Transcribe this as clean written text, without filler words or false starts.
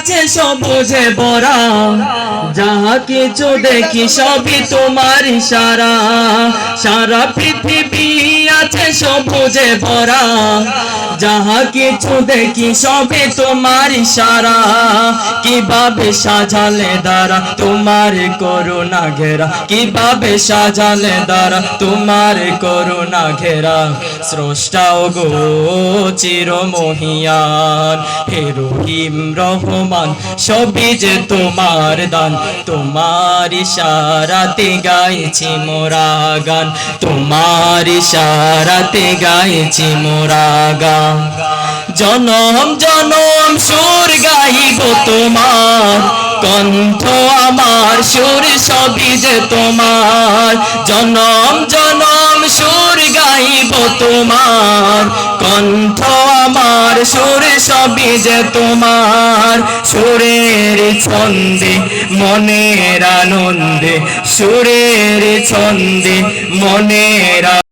আছে সবুজে ভরা, যাহা কিছু দেখি সবই তোমার ইশারা। সারা পৃথিবী আছে সবুজে ভরা, যাহা কিছু দেখি সবই তোমার ইশারা। কিভাবে সাজালে দ্বারা তোমার করুণা ঘেরা, কিভাবে সাজালে দ্বারা তোমার করুণা ঘেরা। স্রষ্টা গো চিরমহিয়ান, হে রহিম রহমান, সবই যে তোমার দান। তোমার ইশারাতে গাইছি মোরা গান, তোমার ইশারাতে গাইছি মোরা গান। জনম জনম সুর গাইব তোমার, কণ্ঠ আমার সুর সবই যে তোমার। জনম জনম সুর গাইব তোমার, কণ্ঠ আমার সুর সবই যে তোমার। সুরের ছন্দে মনের আনন্দে, সুরের ছন্দে মনের